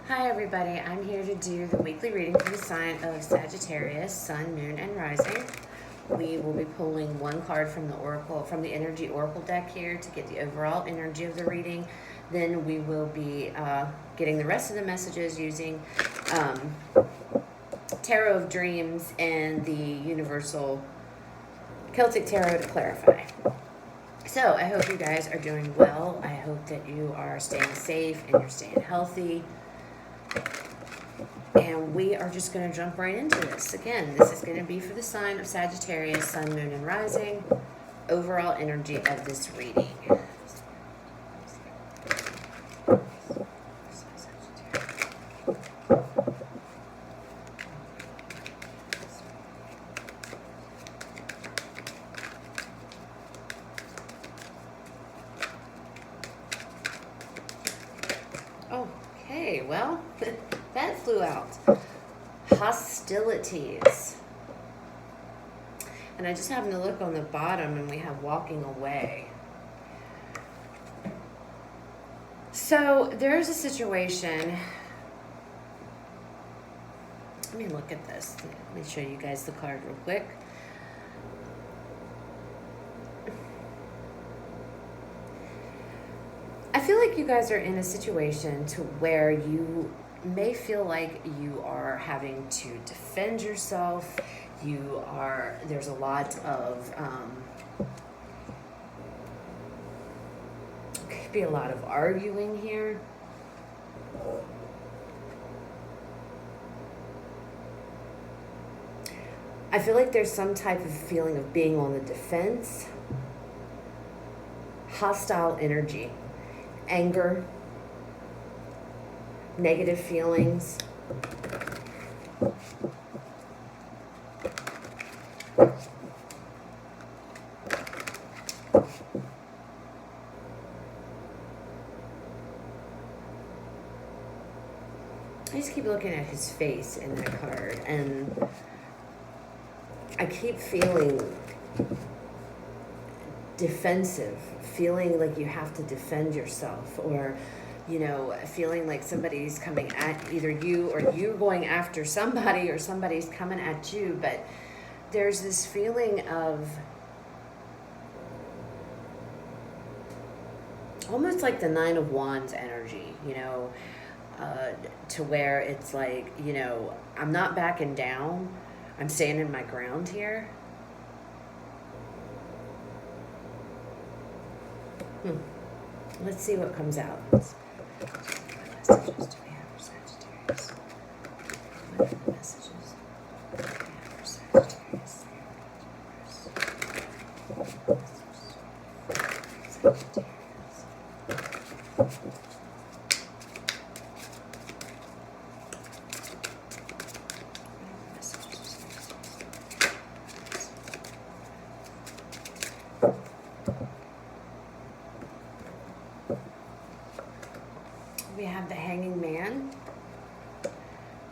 Hi everybody, I'm here to do the weekly reading for the sign of Sagittarius, Sun, Moon, and Rising. We will be pulling one card from the Oracle, from the Energy Oracle deck here to get the overall energy of the reading. Then we will be getting the rest of the messages using Tarot of Dreams and the Universal Celtic Tarot to clarify. So I hope you guys are doing well. I hope that you are staying safe and you're staying healthy. And we are just going to jump right into this. Again, this is going to be for the sign of Sagittarius, Sun, Moon, and Rising. Overall energy of this reading. Okay, well, that flew out. Hostilities. And I just happened to look on the bottom and we have walking away. So there's a situation. Let me look at this. Let me show you guys the card real quick. I feel like you guys are in a situation to where you may feel like you are having to defend yourself. There's a lot of, could be a lot of arguing here. I feel like there's some type of feeling of being on the defense. Hostile energy. Anger, negative feelings. I just keep looking at his face in that card, and I keep feeling defensive, feeling like you have to defend yourself, or feeling like somebody's coming at either you or you're going after somebody or somebody's coming at you. But there's this feeling of almost like the Nine of Wands energy, to where it's like, I'm not backing down, I'm standing my ground here. Let's see what comes out. What messages do we have for Sagittarius? What are the messages we have for Sagittarius? Sagittarius. We have the Hanging Man.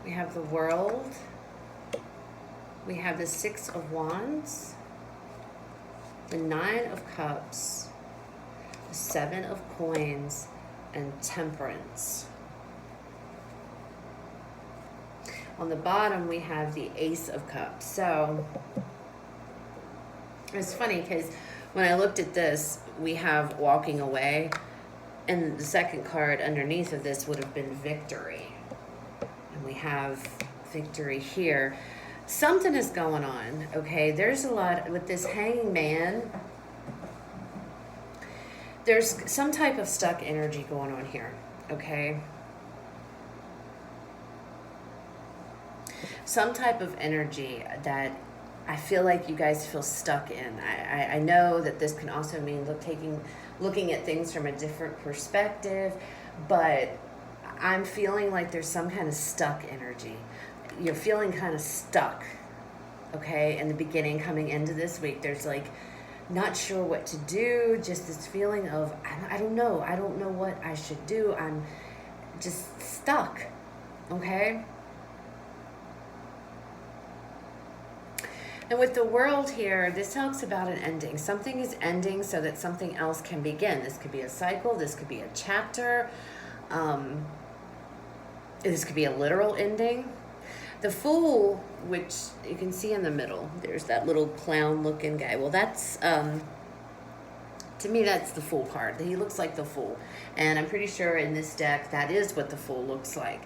We have the World. We have the Six of Wands. The Nine of Cups. The Seven of Coins. And Temperance. On the bottom, we have the Ace of Cups. So, it's funny because when I looked at this, we have walking away. And the second card underneath of this would have been victory. And we have victory here. Something is going on, okay? There's a lot with this Hanging Man. There's some type of stuck energy going on here, okay? Some type of energy that I feel like you guys feel stuck in. I know that this can also mean looking at things from a different perspective, but I'm feeling like there's some kind of stuck energy. You're feeling kind of stuck, okay? In the beginning, coming into this week, there's like not sure what to do, just this feeling of, I don't know what I should do. I'm just stuck, okay? And with the World here, this talks about an ending. Something is ending so that something else can begin. This could be a cycle. This could be a chapter. This could be a literal ending. The Fool, which you can see in the middle, there's that little clown looking guy. Well, that's, to me, that's the Fool card. He looks like the Fool. And I'm pretty sure in this deck, that is what the Fool looks like.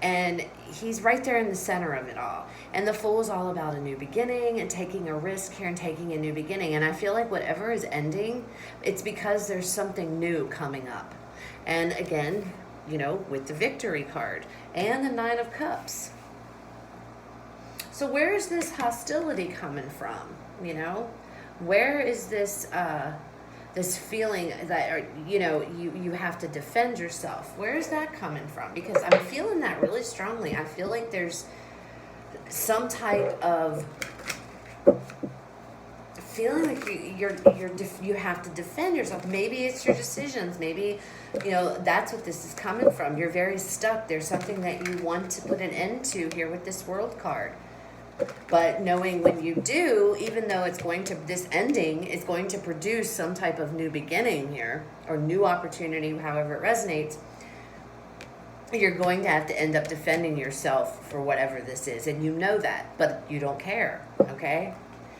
And he's right there in the center of it all. And the Fool is all about a new beginning and taking a risk here and taking a new beginning. And I feel like whatever is ending, it's because there's something new coming up. And again, you know, with the Victory card and the Nine of Cups. So where is this hostility coming from? You know, where is this this feeling that, you know, you have to defend yourself? Where is that coming from? Because I'm feeling that really strongly. I feel like there's some type of feeling like you have to defend yourself. Maybe it's your decisions. Maybe, you know, that's what this is coming from. You're very stuck. There's something that you want to put an end to here with this World card. But knowing when you do, even though it's going to, this ending is going to produce some type of new beginning here, or new opportunity, however it resonates, you're going to have to end up defending yourself for whatever this is. And you know that, but you don't care, okay?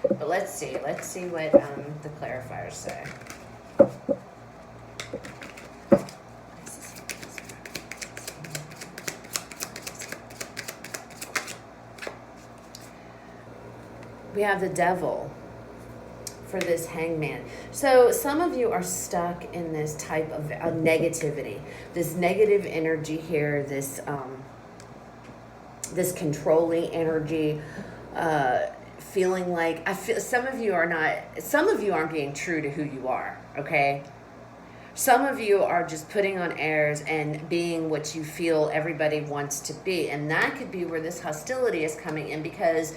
But let's see what the clarifiers say. We have the Devil for this Hangman. So some of you are stuck in this type of negativity, this negative energy here, this this controlling energy, feeling like, I feel some of you aren't being true to who you are, okay? Some of you are just putting on airs and being what you feel everybody wants to be. And that could be where this hostility is coming in, because,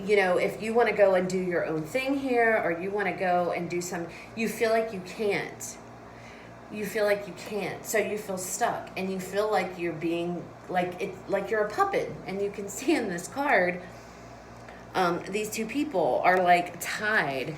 you know, if you want to go and do your own thing here, or you want to go and do some, you feel like you can't. You feel like you can't. So you feel stuck, and you feel like you're being, like you're a puppet. And you can see in this card, these two people are like tied.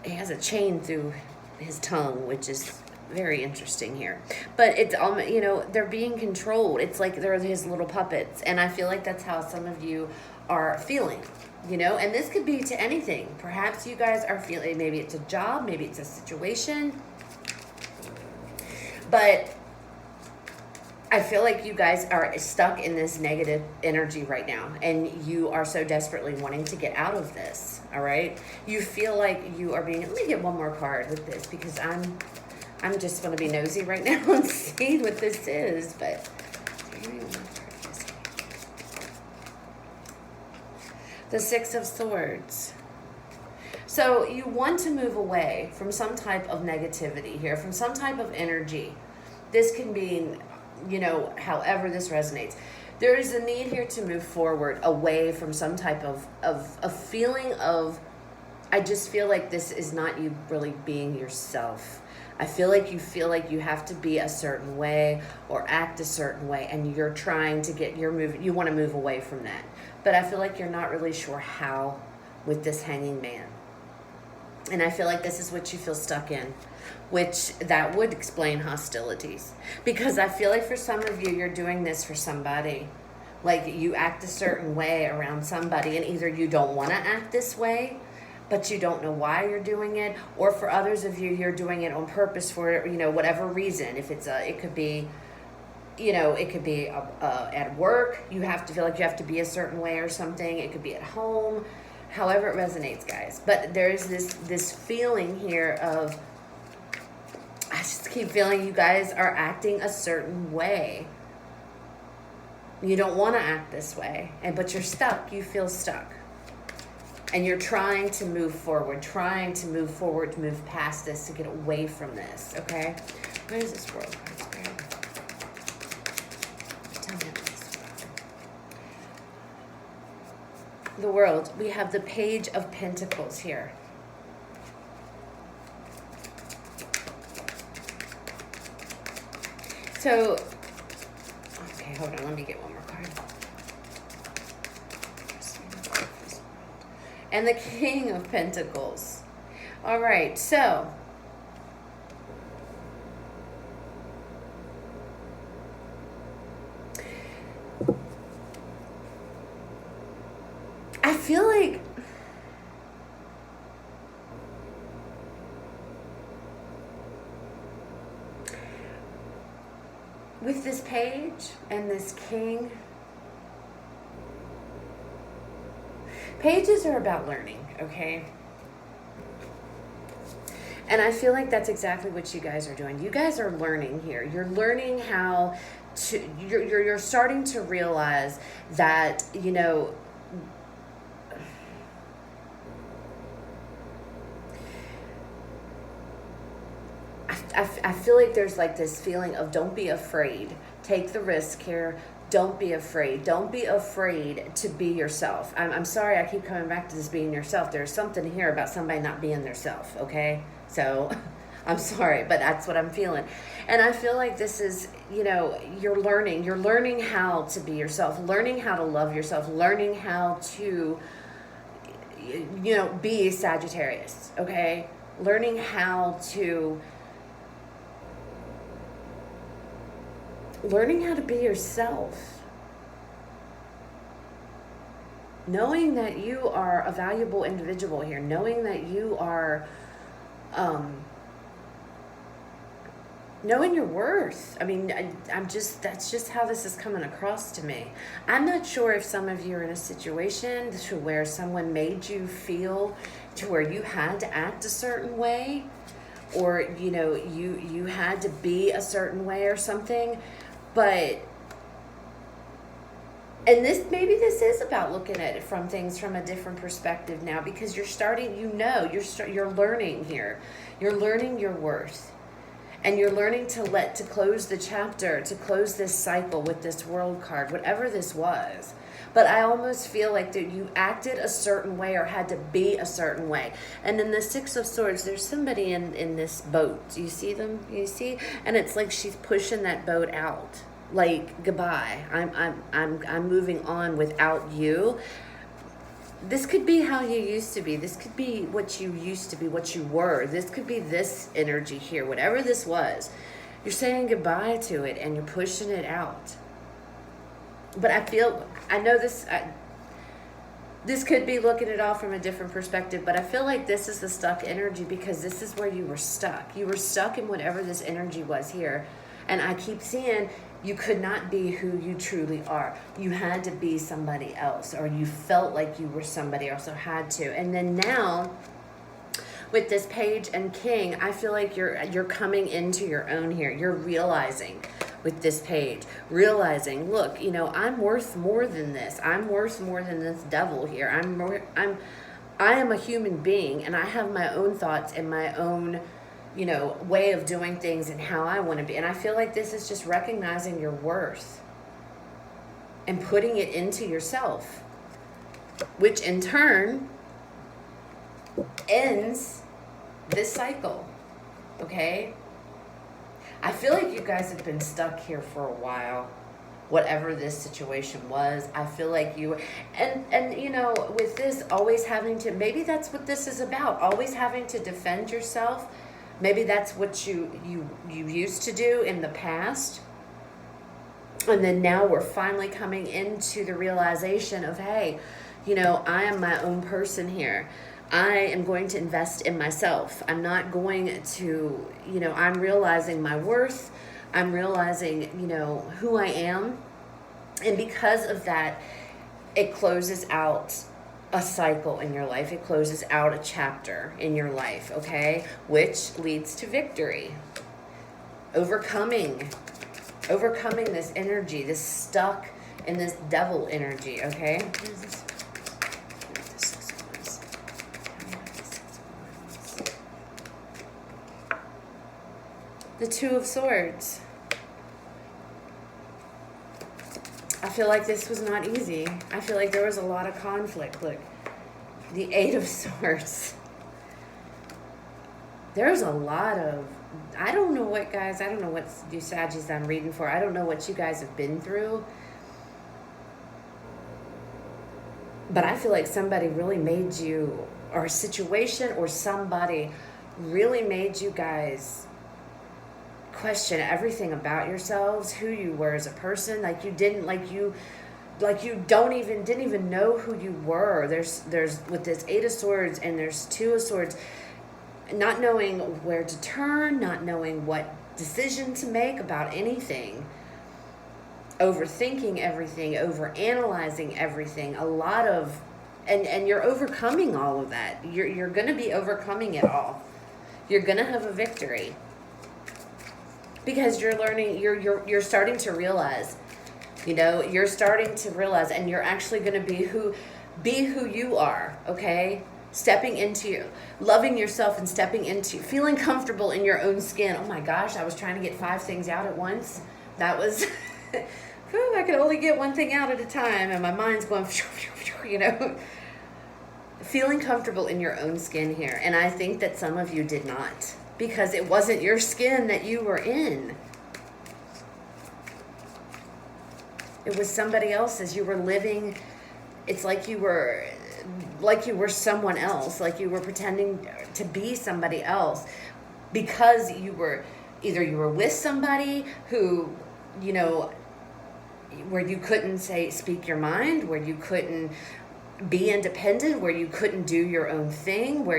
He has a chain through his tongue, which is very interesting here. But it's, you know, they're being controlled. It's like they're his little puppets. And I feel like that's how some of you are feeling, you know, and this could be to anything. Perhaps you guys are feeling, maybe it's a job, maybe it's a situation, but I feel like you guys are stuck in this negative energy right now, and you are so desperately wanting to get out of this. All right, you feel like you are being, let me get one more card with this, because I'm just going to be nosy right now and see what this is. But the Six of Swords. So you want to move away from some type of negativity here, from some type of energy. This can be, you know, however this resonates. There is a need here to move forward away from some type of feeling of, I just feel like this is not you really being yourself. I feel like you have to be a certain way or act a certain way, and you're trying to get you want to move away from that. But I feel like you're not really sure how with this Hanging Man. And I feel like this is what you feel stuck in, which that would explain hostilities. Because I feel like for some of you, you're doing this for somebody. Like you act a certain way around somebody, and either you don't want to act this way, but you don't know why you're doing it, or for others of you, you're doing it on purpose for, you know, whatever reason. If it's it could be, you know, it could be at work. You have to feel like you have to be a certain way or something. It could be at home, however it resonates, guys. But there's this feeling here of, I just keep feeling you guys are acting a certain way. You don't want to act this way, but you're stuck. You feel stuck. And you're trying to move forward, to move past this, to get away from this, okay? Where is this World? Tell me about this World. The World, we have the Page of Pentacles here. So, okay, hold on, let me get one more card. And the King of Pentacles. All right, so feel like with this page and this king, pages are about learning, okay? And I feel like that's exactly what you guys are doing. You guys are learning here. You're learning how to, you're starting to realize that, you know, I feel like there's like this feeling of don't be afraid. Take the risk here. Don't be afraid. Don't be afraid to be yourself. I'm sorry I keep coming back to this being yourself. There's something here about somebody not being their self, okay? So I'm sorry, but that's what I'm feeling. And I feel like this is, you know, you're learning how to be yourself, learning how to love yourself, learning how to, you know, be Sagittarius, okay? Learning how to be yourself. Knowing that you are a valuable individual here. Knowing that you are, knowing your worth. I mean, that's just how this is coming across to me. I'm not sure if some of you are in a situation to where someone made you feel to where you had to act a certain way, or, you know, you had to be a certain way or something. But, and maybe this is about looking at it from things from a different perspective now, because you're starting, you know, you're learning here. You're learning your worth. And you're learning to close the chapter, to close this cycle with this world card, whatever this was. But I almost feel like that you acted a certain way or had to be a certain way. And in the Six of Swords, there's somebody in this boat. Do you see them? You see? And it's like she's pushing that boat out. Like, goodbye. I'm moving on without you. This could be how you used to be. This could be what you used to be, what you were. This could be this energy here, whatever this was. You're saying goodbye to it and you're pushing it out. But I know this could be looking at it all from a different perspective, but I feel like this is the stuck energy, because this is where you were stuck. You were stuck in whatever this energy was here. And I keep seeing you could not be who you truly are. You had to be somebody else, or you felt like you were somebody else, or had to. And then now, with this page and king, I feel like you're coming into your own here. You're realizing with this page, realizing, look, you know, I'm worth more than this. I'm worth more than this devil here. I am a human being, and I have my own thoughts and my own, you know, way of doing things and how I want to be. And I feel like this is just recognizing your worth and putting it into yourself, which in turn ends this cycle, okay? I feel like you guys have been stuck here for a while, whatever this situation was. I feel like you, and you know, with this always having to, maybe that's what this is about, always having to defend yourself. Maybe that's what you used to do in the past. And then now we're finally coming into the realization of, hey, you know, I am my own person here. I am going to invest in myself. I'm not going to, you know, I'm realizing my worth. I'm realizing, you know, who I am. And because of that, it closes out a cycle in your life. It closes out a chapter in your life, okay? Which leads to victory. Overcoming this energy, this stuck in this devil energy, okay? The Two of Swords. I feel like this was not easy. I feel like there was a lot of conflict. Look, the Eight of Swords. There's a lot of, I don't know what, guys, I don't know what you Saggies I'm reading for. I don't know what you guys have been through. But I feel like somebody really made you, or a situation or somebody really made you guys question everything about yourselves, who you were as a person. Like you like you didn't even know who you were. There's with this 8 of Swords and there's 2 of Swords, not knowing where to turn, not knowing what decision to make about anything, overthinking everything, overanalyzing everything, a lot of, and you're overcoming all of that. You're going to be overcoming it all. You're going to have a victory because you're learning. You're starting to realize, you're starting to realize, and you're actually going to be who you are. Okay. Stepping into loving yourself and stepping into feeling comfortable in your own skin. Oh my gosh, I was trying to get 5 things out at once. That was, I could only get one thing out at a time, and my mind's going, feeling comfortable in your own skin here. And I think that some of you did not, because it wasn't your skin that you were in. It was somebody else's. You were living, it's like you were someone else, like you were pretending to be somebody else, because you were with somebody who, where you couldn't speak your mind, where you couldn't be independent, where you couldn't do your own thing, where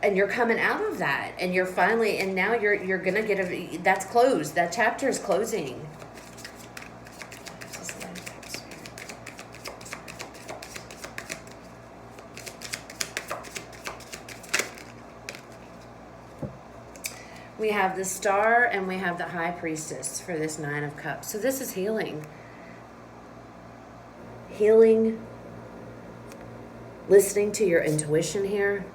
and you're coming out of that, and you're finally, and now you're gonna get that's closed. That chapter is closing. We have the Star and we have the High Priestess for this 9 of Cups. So this is healing. Healing. Listening to your intuition here.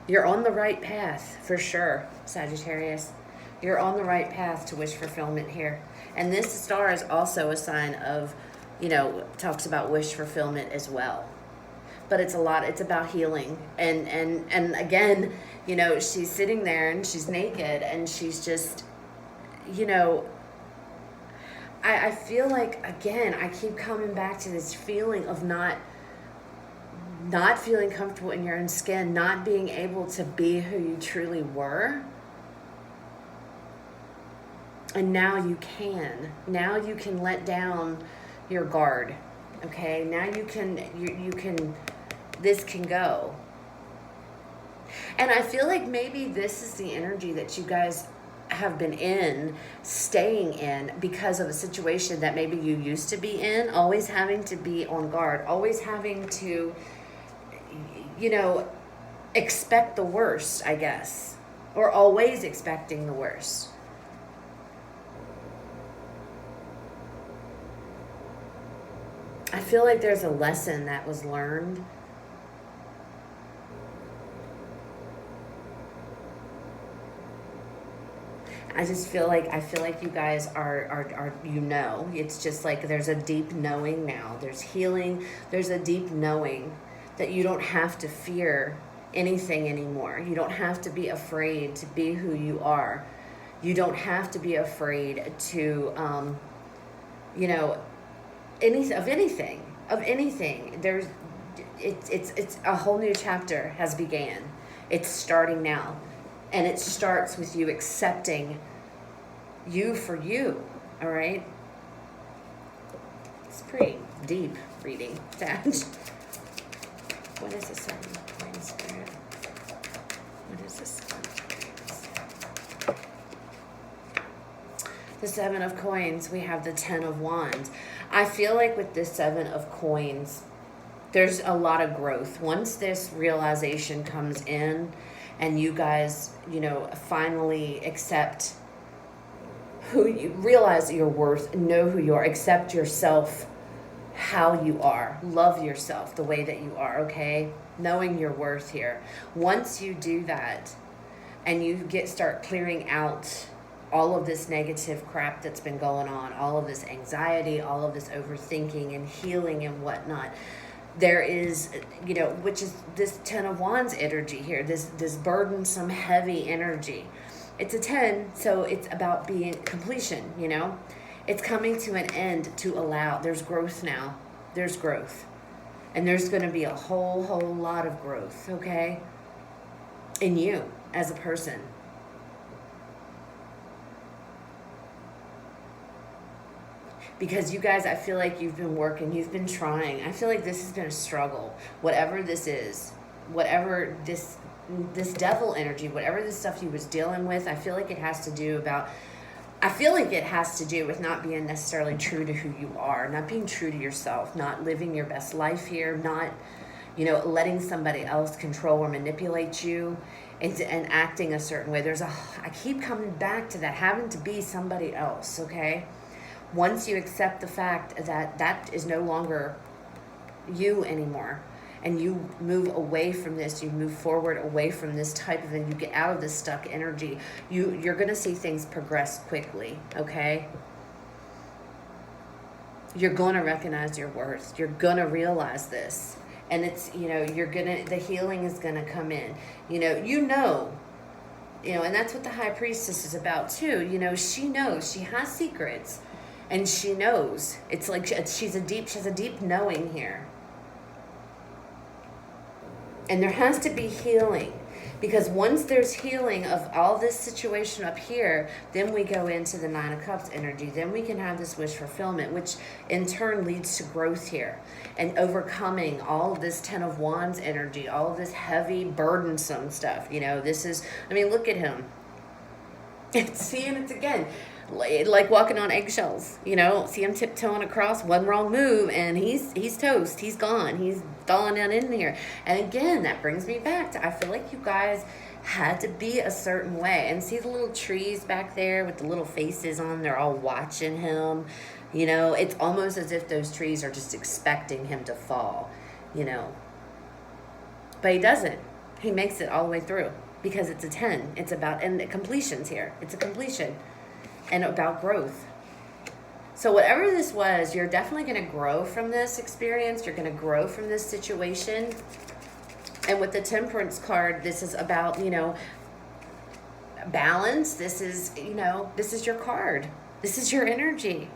You're on the right path for sure, Sagittarius. You're on the right path to wish fulfillment here. And this Star is also a sign of, talks about wish fulfillment as well. But it's about healing. And again, she's sitting there and she's naked and she's just, I feel like, again, I keep coming back to this feeling of not feeling comfortable in your own skin, not being able to be who you truly were. And now you can. Now you can let down your guard. Okay? Now you can this can go. And I feel like maybe this is the energy that you guys have been staying in because of a situation that maybe you used to be in, always having to be on guard, always having to, expect the worst, I guess, or always expecting the worst. I feel like there's a lesson that was learned. I feel like you guys are it's just like there's a deep knowing now. There's healing. There's a deep knowing that you don't have to fear anything anymore. You don't have to be afraid to be who you are. You don't have to be afraid to, anything. It's a whole new chapter has began. It's starting now. And it starts with you accepting you for you, all right? It's pretty deep reading, Sag. What is this one? Plain Spirit. What is this one? The 7 of Coins, we have the 10 of Wands. I feel like with this 7 of Coins, there's a lot of growth. Once this realization comes in, and you guys, finally accept who you realize your worth, know who you are, accept yourself how you are, love yourself the way that you are, okay? Knowing your worth here. Once you do that and you start clearing out all of this negative crap that's been going on, all of this anxiety, all of this overthinking and healing and whatnot, there is, which is this 10 of Wands energy here, this burdensome, heavy energy. It's a 10, so it's about being completion, It's coming to an end to allow. There's growth now. There's growth. And there's going to be a whole lot of growth, okay? In you as a person. because you guys, I feel like you've been working, you've been trying. I feel like this has been a struggle. Whatever this is, whatever this devil energy, whatever this stuff you was dealing with, I feel like it has to do with not being necessarily true to who you are, not being true to yourself, not living your best life here, not, letting somebody else control or manipulate you and acting a certain way. I keep coming back to that, having to be somebody else, okay? Once you accept the fact that that is no longer you anymore, and you move away from this, you move forward away from this type of thing, you get out of this stuck energy, you're going to see things progress quickly, okay? You're going to recognize your worth. You're going to realize this. And it's, the healing is going to come in. And that's what the High Priestess is about too. She knows, she has secrets, and she knows. It's like she has a deep knowing here. And there has to be healing, because once there's healing of all this situation up here, then we go into the Nine of Cups energy. Then we can have this wish fulfillment, which in turn leads to growth here and overcoming all of this Ten of Wands energy, all of this heavy, burdensome stuff. Look at him. It's again. Like walking on eggshells, see him tiptoeing across, one wrong move and he's toast, he's gone, he's falling down in here. And again, that brings me back to, I feel like you guys had to be a certain way. And see the little trees back there with the little faces on, they're all watching him. It's almost as if those trees are just expecting him to fall, but he doesn't. He makes it all the way through, because it's a 10. It's about, and the completion's here. It's a completion. And about growth. So whatever this was, you're definitely going to grow from this experience. You're going to grow from this situation. And with the Temperance card, this is about, balance. This is, this is your card. This is your energy.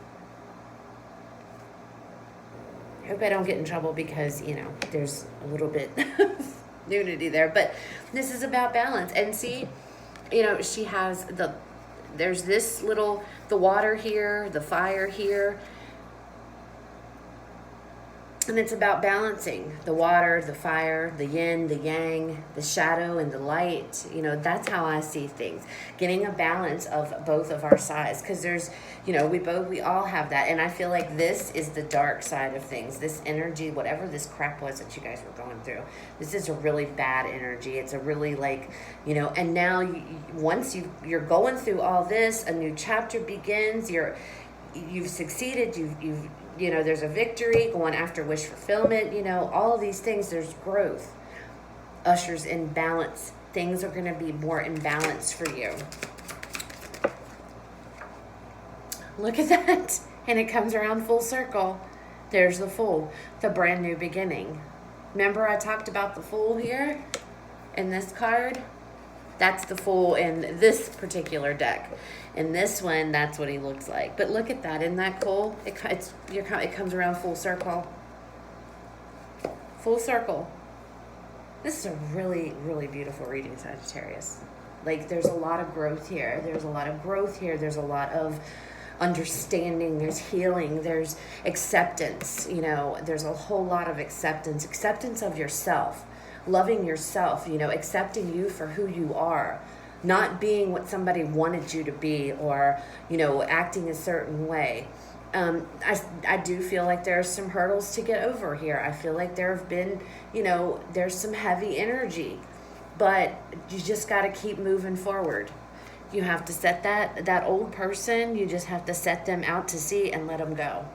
I hope I don't get in trouble because, there's a little bit nudity there. But this is about balance. And see, she has there's the water here, the fire here. And it's about balancing the water, the fire, the yin, the yang, the shadow, and the light. That's how I see things. Getting a balance of both of our sides. Because there's, we all have that. And I feel like this is the dark side of things. This energy, whatever this crap was that you guys were going through. This is a really bad energy. It's a really and now once you're going through all this, a new chapter begins. You've succeeded. You've there's a victory going after wish fulfillment, all of these things, there's growth. Ushers in balance. Things are going to be more in balance for you. Look at that. And it comes around full circle. There's the Fool, the brand new beginning. Remember I talked about the Fool here in this card? That's the Fool in this particular deck. In this one, that's what he looks like. But look at that. Isn't that cool? It comes around full circle. Full circle. This is a really, really beautiful reading, Sagittarius. There's a lot of growth here. There's a lot of growth here. There's a lot of understanding. There's healing. There's acceptance. There's a whole lot of acceptance. Acceptance of yourself. Loving yourself, accepting you for who you are. Not being what somebody wanted you to be, or, acting a certain way. I do feel like there are some hurdles to get over here. I feel like there have been, there's some heavy energy, but you just got to keep moving forward. You have to set that old person, you just have to set them out to sea and let them go.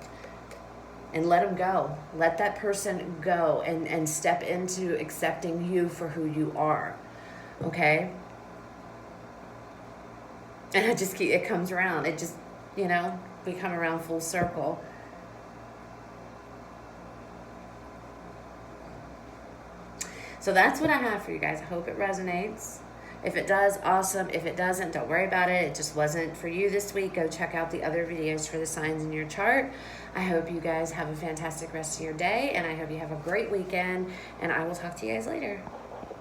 And let them go. Let that person go and step into accepting you for who you are. Okay? And it comes around. It just, we come around full circle. So that's what I have for you guys. I hope it resonates. If it does, awesome. If it doesn't, don't worry about it. It just wasn't for you this week. Go check out the other videos for the signs in your chart. I hope you guys have a fantastic rest of your day, and I hope you have a great weekend, and I will talk to you guys later.